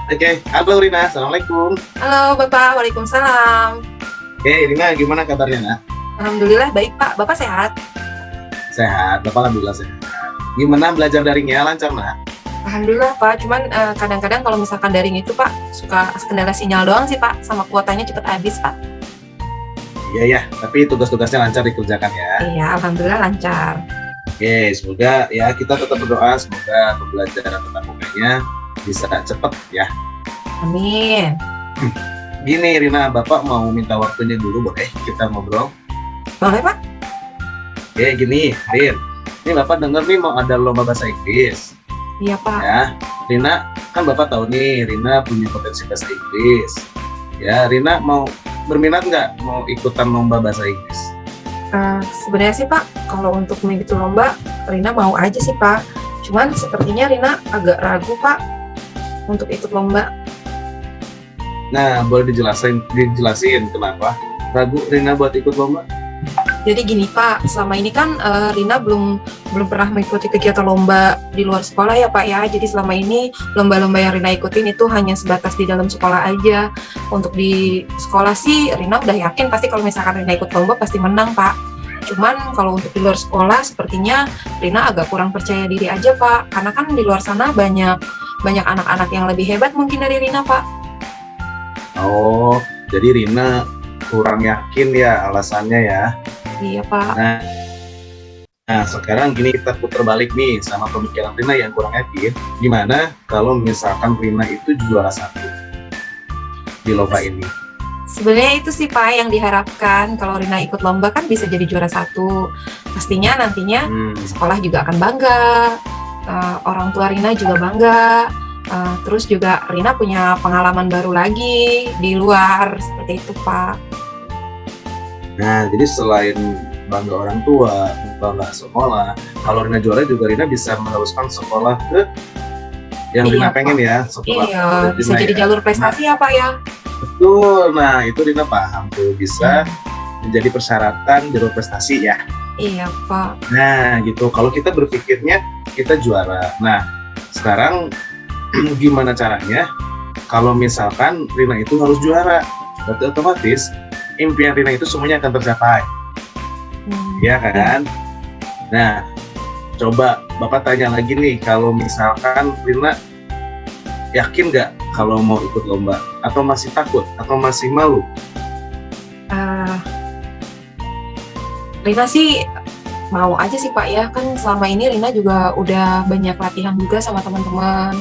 Oke, halo Rina, Assalamualaikum. Halo Bapak, Waalaikumsalam. Oke, Rina gimana kabarnya, nak? Alhamdulillah baik Pak, Bapak sehat? Sehat, Bapak alhamdulillah sehat. Gimana belajar daringnya, lancar, nak? Alhamdulillah Pak, cuman kadang-kadang kalau misalkan daring itu Pak, suka kendala sinyal doang sih Pak, sama kuotanya cepet habis Pak. Iya ya, tapi tugas-tugasnya lancar dikerjakan ya. Iya, Alhamdulillah lancar. Oke, semoga ya kita tetap berdoa, semoga pembelajaran tetap mukanya bisa cepet ya. Amin. Gini Rina, Bapak mau minta waktunya dulu, boleh kita ngobrol? Boleh Pak? Oke, gini, Rin. Ini Bapak denger nih mau ada lomba bahasa Inggris. Iya Pak. Ya, Rina, kan Bapak tahu nih, Rina punya potensi bahasa Inggris. Ya, Rina mau berminat nggak mau ikutan lomba bahasa Inggris? Sebenarnya sih Pak, kalau untuk mengikuti lomba, Rina mau aja sih Pak. Cuman sepertinya Rina agak ragu Pak untuk ikut lomba. Nah, boleh dijelasin kenapa ragu Rina buat ikut lomba? Jadi gini Pak, selama ini kan Rina belum pernah mengikuti kegiatan lomba di luar sekolah ya Pak ya. Jadi selama ini lomba-lomba yang Rina ikutin itu hanya sebatas di dalam sekolah aja. Untuk di sekolah sih Rina udah yakin pasti kalau misalkan Rina ikut lomba pasti menang Pak. Cuman kalau untuk di luar sekolah sepertinya Rina agak kurang percaya diri aja Pak. Karena kan di luar sana banyak anak-anak yang lebih hebat mungkin dari Rina Pak. Oh, jadi Rina kurang yakin ya alasannya ya. Iya Pak. Nah, sekarang gini kita putar balik nih sama pemikiran Rina yang kurang yakin. Gimana kalau misalkan Rina itu juara 1 di lomba ini? Sebenarnya itu sih Pak yang diharapkan kalau Rina ikut lomba kan bisa jadi juara 1. Pastinya nantinya sekolah juga akan bangga, orang tua Rina juga bangga, terus juga Rina punya pengalaman baru lagi di luar, seperti itu Pak. Nah, jadi selain bangga orang tua, bangga sekolah, kalau Rina juara juga Rina bisa meneruskan sekolah ke yang Rina pengen ya, sekolah. Iya, bisa jadi jalur prestasi ya Pak ya. Betul, nah itu Rina paham tuh, bisa menjadi persyaratan jalur prestasi ya. Iya Pak. Nah gitu, kalau kita berpikirnya kita juara. Nah sekarang gimana caranya kalau misalkan Rina itu harus juara? Berarti otomatis impian Rina itu semuanya akan tercapai. Ya kan? Nah coba Bapak tanya lagi nih, kalau misalkan Rina yakin nggak kalau mau ikut lomba, atau masih takut, atau masih malu? Rina sih mau aja sih Pak ya, kan selama ini Rina juga udah banyak latihan juga sama teman-teman.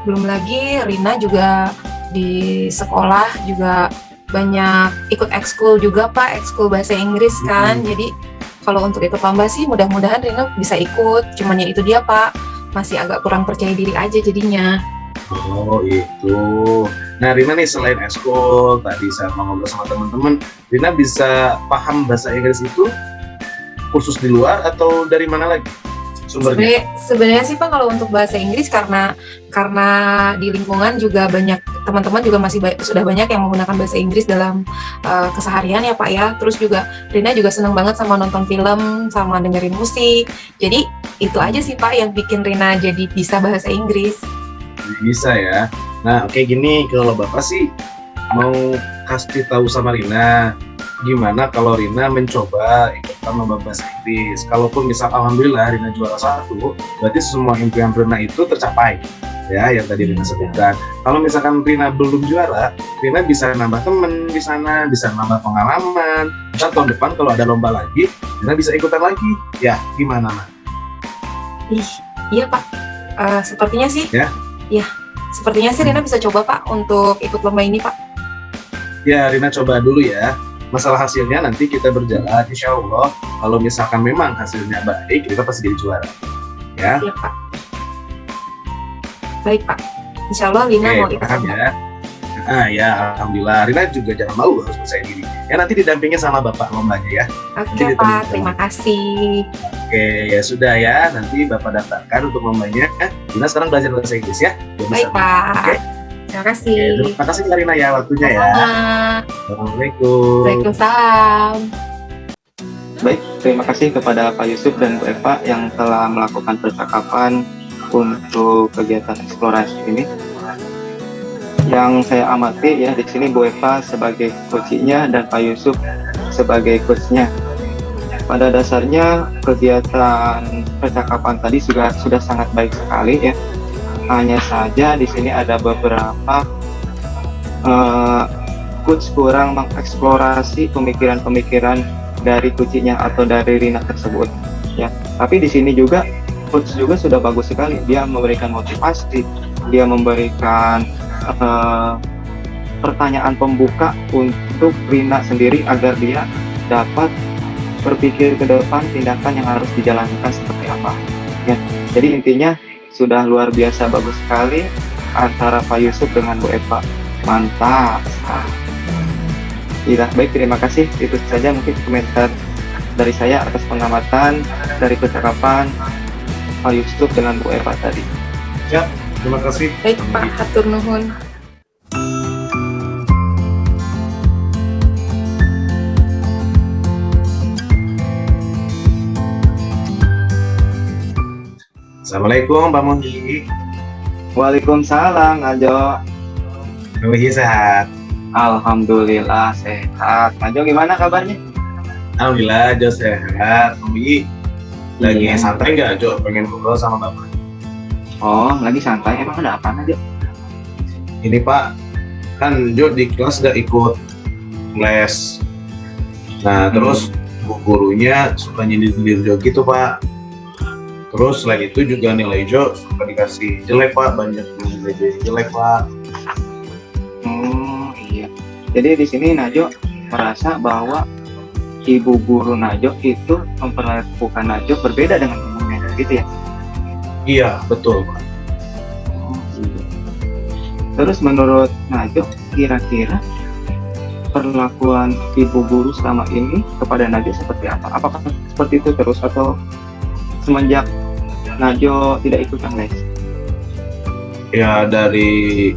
Belum lagi Rina juga di sekolah juga banyak ikut ekskul juga Pak, ekskul bahasa Inggris kan. Jadi kalau untuk ikut lomba sih mudah-mudahan Rina bisa ikut. Cuman ya itu dia Pak, masih agak kurang percaya diri aja jadinya. Oh itu. Nah Rina nih selain ekskul tadi saat ngobrol sama teman-teman, Rina bisa paham bahasa Inggris itu kursus di luar atau dari mana lagi sumbernya? Sebenarnya sih Pak kalau untuk bahasa Inggris karena di lingkungan juga banyak teman-teman juga sudah banyak yang menggunakan bahasa Inggris dalam keseharian ya Pak ya. Terus juga Rina juga senang banget sama nonton film, sama dengerin musik. Jadi itu aja sih Pak yang bikin Rina jadi bisa bahasa Inggris. Bisa ya. Nah oke gini, kalau Bapak sih mau kasih tahu sama Rina gimana kalau Rina mencoba ikutan lomba bahasa Inggris. Kalaupun misal alhamdulillah Rina juara 1, berarti semua impian Rina itu tercapai ya, yang tadi Rina sebutkan. Kalau misalkan Rina belum juara, Rina bisa nambah temen di sana, bisa nambah pengalaman. Ntar tahun depan kalau ada lomba lagi, Rina bisa ikutan lagi. Ya gimana Nak? Iya Pak, sepertinya sih ya, sepertinya sih Rina bisa coba Pak untuk ikut lomba ini Pak. Ya Rina coba dulu ya. Masalah hasilnya nanti kita berjalan, insya Allah kalau misalkan memang hasilnya baik, kita pasti jadi juara ya. Iya Pak. Baik Pak, insya Allah Rina mau ikut ya. Ya alhamdulillah, Rina juga jangan malu, harus percaya diri ya, nanti didampingi sama Bapak lombanya ya. Oke Pak, terima kasih. Oke ya sudah ya, nanti Bapak daftarkan untuk lombanya. Rina sekarang belajar bahasa Inggris ya. Baik Pak. Terima kasih. Terima kasih Rina ya waktunya ya. Assalamualaikum. Waalaikumsalam. Baik, terima kasih kepada Pak Yusuf dan Bu Eva yang telah melakukan percakapan untuk kegiatan eksplorasi ini. yang saya amati ya di sini Bu Eva sebagai coachnya dan Pak Yusuf sebagai coachnya. Pada dasarnya kegiatan percakapan tadi sudah sangat baik sekali ya. Hanya saja di sini ada beberapa coach kurang mengeksplorasi pemikiran-pemikiran dari coachnya atau dari Rina tersebut ya. Tapi di sini juga coach juga sudah bagus sekali. Dia memberikan motivasi, dia memberikan pertanyaan pembuka untuk Rina sendiri agar dia dapat berpikir ke depan tindakan yang harus dijalankan seperti apa ya. Jadi intinya sudah luar biasa bagus sekali antara Pak Yusuf dengan Bu Eva. Mantap. Iya, baik, terima kasih. Itu saja mungkin komentar dari saya atas pengamatan dari percakapan Pak Yusuf dengan Bu Eva tadi. Siap, terima kasih. Baik Pak, hatur nuhun. Assalamualaikum Pak Mondi. Waalaikumsalam, Najo. Kembali sehat. Alhamdulillah sehat. Najo gimana kabarnya? Alhamdulillah Jo sehat. Mondi lagi Iya. santai nggak Jo? Pengen ngobrol sama Bapak. Oh, lagi santai. Emang ada apa Najo? Ini Pak, kan Jo di kelas udah ikut les. Nah terus bu gurunya suka nyindir Jo gitu Pak. Terus selain itu juga nilai Jo suka dikasih jelek Pak, banyak nilai Jo yang jelek Pak. Iya. Jadi di sini Najo merasa bahwa ibu guru Najo itu memperlakukan Najo berbeda dengan temannya, gitu ya? Iya betul Pak. Iya. Terus menurut Najo, kira-kira perlakuan ibu guru selama ini kepada Najo seperti apa? Apakah seperti itu terus atau semenjak Najo tidak ikut les? Ya dari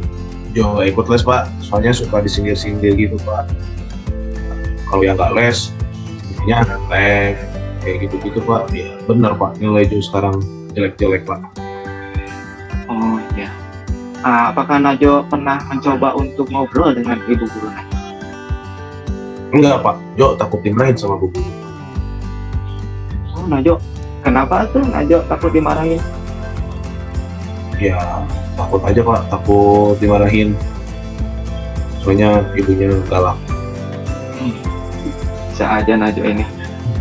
Jo nggak ikut les Pak, soalnya suka disindir-sindir gitu Pak. Kalau yang nggak les, intinya ngetek kayak gitu-gitu Pak. Ya benar Pak, nilai Jo sekarang jelek-jelek Pak. Oh iya. Apakah Najo pernah mencoba untuk ngobrol dengan ibu guru Najo? Enggak Pak, Jo takut dimarahin sama bu guru. Oh Najo, kenapa tuh Najo takut dimarahin? Ya takut aja Pak, takut dimarahin. Soalnya ibunya galak. Bisa aja Najo ini.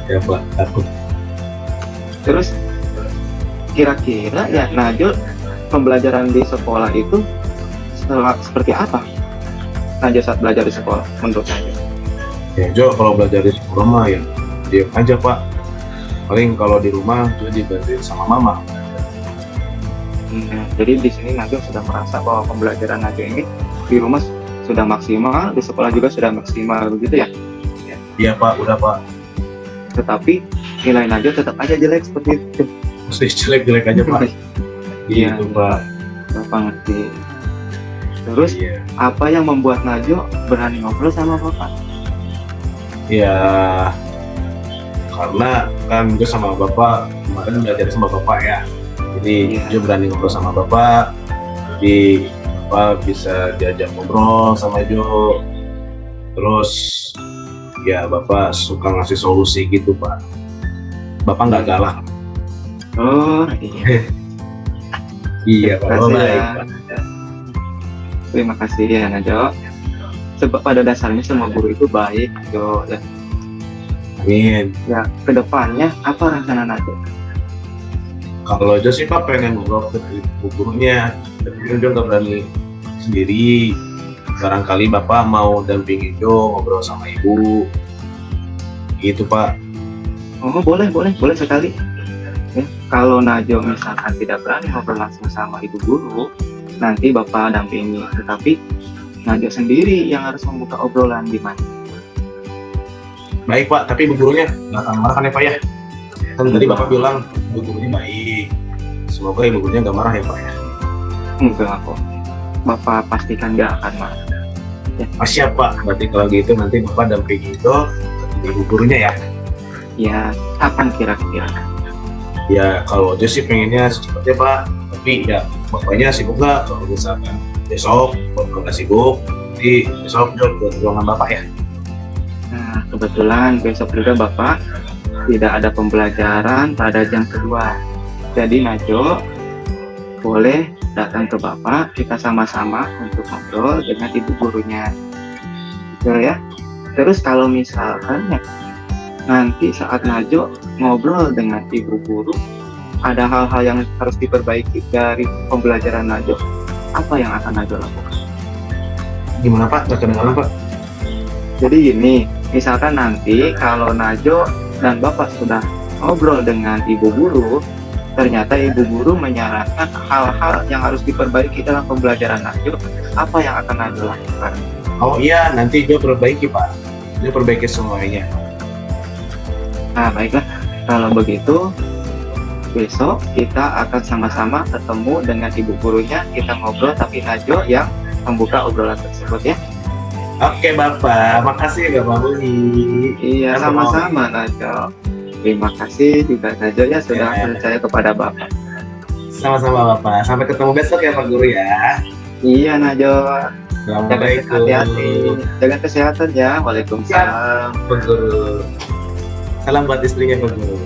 Ya Pak, takut. Terus kira-kira ya Najo pembelajaran di sekolah itu seperti apa? Najo saat belajar di sekolah menurut Najo? Ya Jo kalau belajar di sekolah mah ya diam aja Pak. Paling kalau di rumah Jo dibantuin sama mama. Jadi di sini Najo sudah merasa bahwa pembelajaran Najo ini di rumah sudah maksimal, di sekolah juga sudah maksimal, begitu ya? Iya Pak, udah Pak. Tetapi nilai Najo tetap aja jelek seperti itu. Mesti jelek-jelek aja Pak. Iya. Gitu Pak. Bapak ngerti. Terus Iya. apa yang membuat Najo berani ngobrol sama Bapak? Ya karena kan gue sama Bapak kemarin belajar sama Bapak ya. Jadi Iya. Jo berani ngobrol sama Bapak. Jadi Bapak bisa diajak ngobrol sama Jo. Terus ya Bapak suka ngasih solusi gitu Pak. Bapak nggak galak. Oh iya. Iya Pak, Terima kasih baik ya. Pak. Terima kasih ya Najo. Sebab pada dasarnya semua guru itu baik Najo. Ya, Amin. ya kedepannya apa rencana Najo? Kalau Jo sih Pak pengen ngobrol ke ibu gurunya, tapi Jo nggak berani sendiri. Barangkali Bapak mau dampingin Jo ngobrol sama ibu. Gitu Pak. Oh boleh sekali. Ya, kalau Najo misalkan tidak berani ngobrol langsung sama ibu guru, nanti Bapak dampingi. Tetapi Najo sendiri yang harus membuka obrolan gimana? Baik Pak, tapi ibu gurunya nggak akan marah kan ya Pak ya? Kan tadi Bapak bilang ibu gurunya baik. Semoga ibu gurunya nggak marah ya Pak ya. Enggak kok. Bapak pastikan nggak akan marah. Siap Pak, berarti kalau gitu nanti Bapak dampingi itu ibu gurunya ya. Ya, kapan kira-kira? Ya kalau Jo sih pengennya secepatnya Pak, tapi ya Bapaknya sibuk nggak kalau misalkan besok kalau nggak sibuk, nanti besok ke ruangan Bapak ya. Nah, kebetulan besok juga Bapak tidak ada pembelajaran pada jam kedua. Jadi Najo boleh datang ke Bapak, kita sama-sama untuk ngobrol dengan ibu gurunya. Gitu ya. Terus kalau misalkan ya, nanti saat Najo ngobrol dengan ibu guru, ada hal-hal yang harus diperbaiki dari pembelajaran Najo, apa yang akan Najo lakukan? Gimana Pak? Nggak kedengaran Pak? Jadi gini, misalkan nanti kalau Najo dan Bapak sudah ngobrol dengan ibu guru, ternyata ibu guru menyarankan hal-hal yang harus diperbaiki dalam pembelajaran Najo, apa yang akan Najo lakukan? Oh iya, nanti dia perbaiki Pak. Dia perbaiki semuanya. Nah, baiklah. Kalau begitu, besok kita akan sama-sama ketemu dengan ibu gurunya, kita ngobrol, tapi Najo yang membuka obrolan tersebut ya. Oke Bapak, makasih ya Bapak Muhi. Iya, sama-sama Najo. Terima kasih juga Najo ya sudah percaya kepada Bapak. Sama-sama Bapak. Sampai ketemu besok ya Pak Guru ya. Iya Najo. Jaga Assalamualaikum. hati-hati. Jaga kesehatan ya. Waalaikumsalam. Pak Guru. Salam buat istrinya Pak Guru.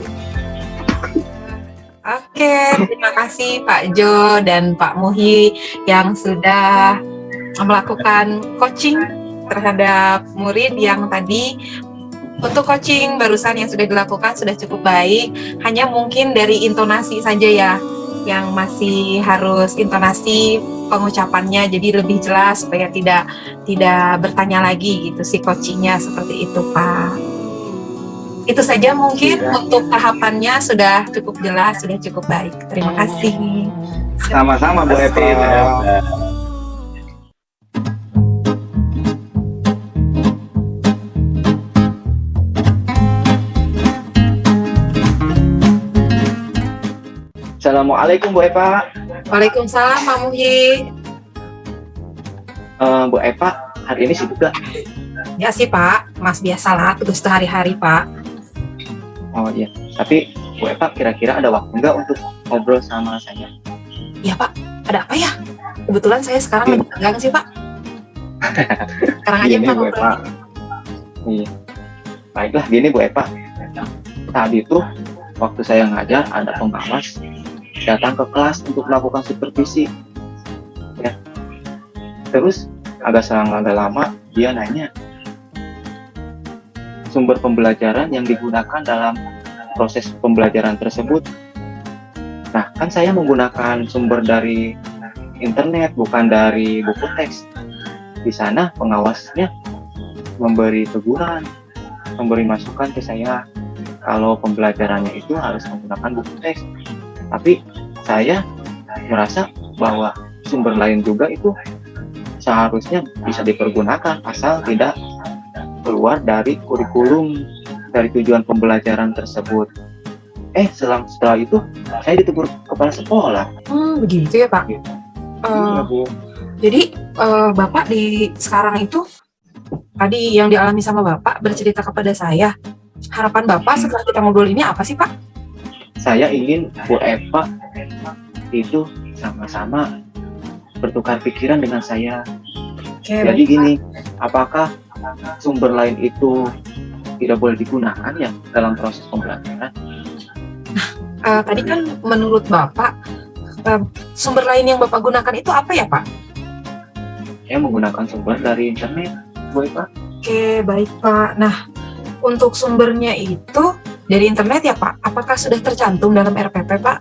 Oke, terima kasih Pak Jo dan Pak Muhi yang sudah melakukan coaching terhadap murid yang tadi. Untuk coaching barusan yang sudah dilakukan sudah cukup baik, hanya mungkin dari intonasi saja ya yang masih harus intonasi pengucapannya jadi lebih jelas supaya tidak bertanya lagi gitu si coachingnya, seperti itu Pak. Itu saja mungkin untuk tahapannya sudah cukup jelas, sudah cukup baik. Terima kasih. Sama-sama Bu Epa. Assalamualaikum Bu Epa. Waalaikumsalam Pak Muhi. Bu Epa, hari ini sibuk gak? Ya sih Pak, Mas biasalah tugas sehari-hari Pak. Oh iya, tapi Bu Epa kira-kira ada waktu nggak untuk ngobrol sama saya? Iya Pak, ada apa ya? Kebetulan saya sekarang lagi tegang sih Pak. Sekarang aja Gini Pak Bu ngobrol. Epa. Iya. Baiklah, gini Bu Epa. Tadi tuh waktu saya ngajar ada pengawas datang ke kelas untuk melakukan supervisi. Ya. Terus agak lama dia nanya sumber pembelajaran yang digunakan dalam proses pembelajaran tersebut. Nah, kan saya menggunakan sumber dari internet, bukan dari buku teks. Di sana pengawasnya memberi teguran, memberi masukan ke saya kalau pembelajarannya itu harus menggunakan buku teks. Tapi saya merasa bahwa sumber lain juga itu seharusnya bisa dipergunakan asal tidak keluar dari kurikulum, dari tujuan pembelajaran tersebut. Setelah itu saya ditegur kepala sekolah. Begitu ya Pak. Iya Bu. Jadi Bapak di sekarang itu tadi yang dialami sama Bapak bercerita kepada saya. Harapan Bapak setelah kita ngobrol ini apa sih Pak? Saya ingin Bu Eva itu sama-sama bertukar pikiran dengan saya. Oke, Jadi baik, gini, apakah sumber lain itu tidak boleh digunakan ya dalam proses pembelajaran? Tadi kan menurut Bapak sumber lain yang Bapak gunakan itu apa ya Pak? Saya menggunakan sumber dari internet, Bu Eva. Oke, baik Pak. Nah, untuk sumbernya itu dari internet ya Pak? Apakah sudah tercantum dalam RPP Pak?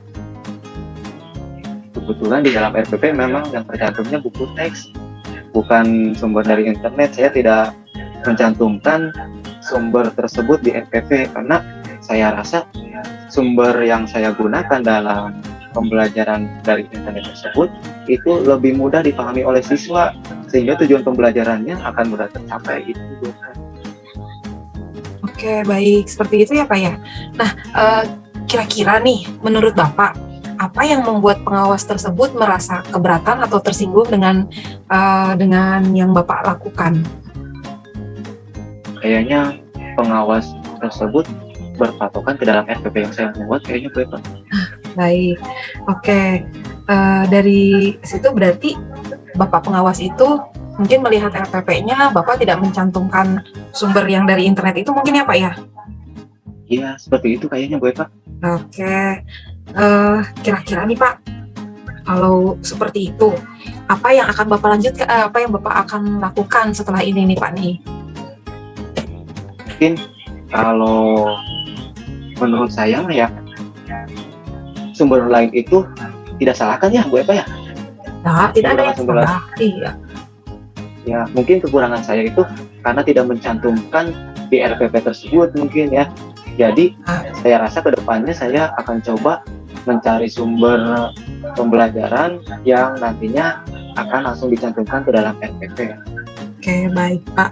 Kebetulan di dalam RPP memang yang tercantumnya buku teks, bukan sumber dari internet. Saya tidak mencantumkan sumber tersebut di RPP karena saya rasa sumber yang saya gunakan dalam pembelajaran dari internet tersebut itu lebih mudah dipahami oleh siswa sehingga tujuan pembelajarannya akan mudah tercapai. Itu Oke, baik. Seperti itu ya Pak ya. Nah, kira-kira nih menurut Bapak, apa yang membuat pengawas tersebut merasa keberatan atau tersinggung dengan yang Bapak lakukan? kayaknya pengawas tersebut berpatokan ke dalam RPP yang saya buat kayaknya Bu Eva. Baik, oke. Dari situ berarti Bapak pengawas itu mungkin melihat RPP-nya Bapak tidak mencantumkan sumber yang dari internet itu mungkin ya Pak ya? Iya, seperti itu kayaknya Bu Eva. Oke, kira-kira nih Pak, kalau seperti itu, apa yang akan Bapak lanjutkan, apa yang Bapak akan lakukan setelah ini nih Pak nih? Mungkin kalau menurut saya mah ya, sumber lain itu tidak salah kan ya Bu Eva ya? Nah, tidak ada yang Sumber lain. salah. Iya. Ya, mungkin kekurangan saya itu karena tidak mencantumkan di RPP tersebut mungkin ya. Jadi, saya rasa kedepannya saya akan coba mencari sumber pembelajaran yang nantinya akan langsung dicantumkan ke dalam RPP. Oke, baik Pak.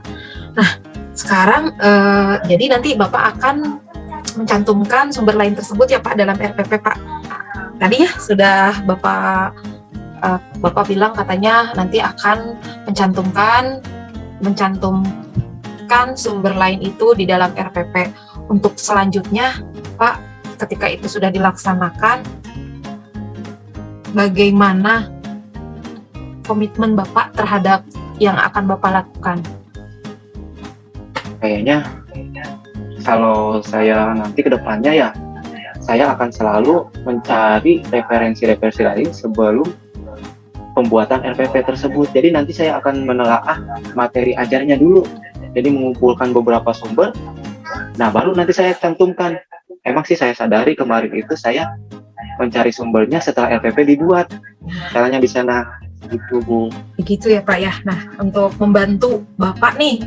Nah, sekarang jadi nanti Bapak akan mencantumkan sumber lain tersebut ya Pak dalam RPP Pak. Tadi ya sudah Bapak bilang katanya nanti akan mencantumkan sumber lain itu di dalam RPP. Untuk selanjutnya, Pak, ketika itu sudah dilaksanakan, bagaimana komitmen Bapak terhadap yang akan Bapak lakukan? Kayaknya kalau saya nanti ke depannya ya, saya akan selalu mencari referensi-referensi lain sebelum pembuatan RPP tersebut. Jadi nanti saya akan menelaah materi ajarnya dulu. Jadi mengumpulkan beberapa sumber. Nah, baru nanti saya cantumkan. Emang sih saya sadari kemarin itu saya mencari sumbernya setelah RPP dibuat. Caranya di sana gitu, Bu. Begitu ya Pak ya. Nah, untuk membantu Bapak nih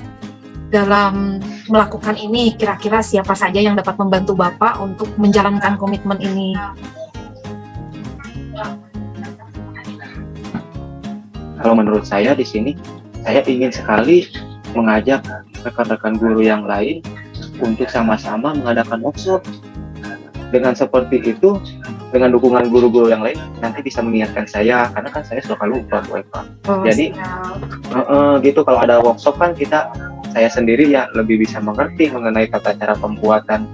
dalam melakukan ini, kira-kira siapa saja yang dapat membantu Bapak untuk menjalankan komitmen ini? Kalau menurut saya di sini, saya ingin sekali mengajak rekan-rekan guru yang lain untuk sama-sama mengadakan workshop. Dengan seperti itu, dengan dukungan guru-guru yang lain, nanti bisa mengingatkan saya, karena kan saya suka lupa, Bu Eva. Jadi, gitu kalau ada workshop kan saya sendiri ya lebih bisa mengerti mengenai tata cara pembuatan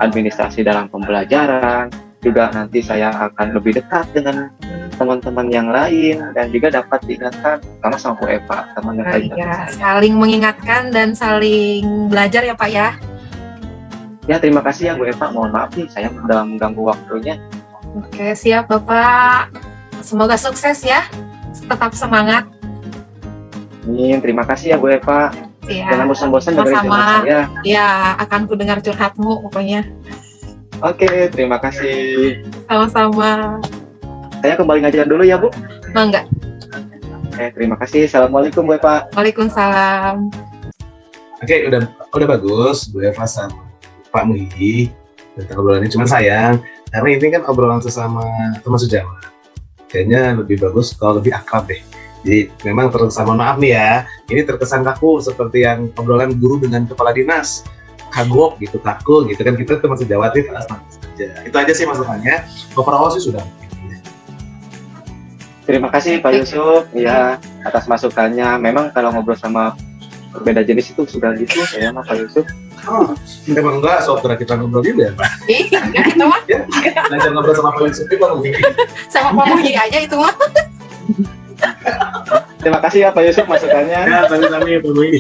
administrasi dalam pembelajaran. Juga nanti saya akan lebih dekat dengan teman-teman yang lain dan juga dapat diingatkan sama Bu Eva, teman yang lain. Ya, saling mengingatkan dan saling belajar ya Pak ya. Ya, terima kasih ya Bu Eva. Mohon maaf nih saya sudah mengganggu waktunya. Oke, siap Bapak. Semoga sukses ya. Tetap semangat. Terima kasih ya Bu Eva. Ya, Jangan bosan-bosan dengerin sama-sama. curhat saya. Ya, akan ku dengar curhatmu pokoknya. Oke, terima kasih. Sama-sama. Saya kembali ngajar dulu ya, Bu. Mangga. Terima kasih. Assalamualaikum, Bu Eva. Waalaikumsalam. Oke, udah bagus Bu Eva sama Pak Muhyi tentang obrolan ini. Cuman sayang karena ini kan obrolan sesama teman sejawat. Kayaknya lebih bagus kalau lebih akrab deh. Jadi memang terkesan, mohon maaf nih ya, ini terkesan kaku seperti yang obrolan guru dengan kepala dinas. Kagok gitu, kaku gitu kan, kita teman sejawat nih, aja. Itu aja sih masukannya. Overall sih sudah. Terima kasih Pak Yusuf ya atas masukannya. Memang kalau ngobrol sama berbeda jenis itu sudah gitu ya Pak Yusuf. Oh, memang enggak, soalnya kita ngobrol juga ya Pak. Iya, itu mah. Belajar ngobrol sama Pak Yusuf itu Pak Muhyi. Sama Pak Muhyi aja itu mah. Terima kasih ya Pak Yusuf masukannya. Ya, sami-sami Pak Muhyi.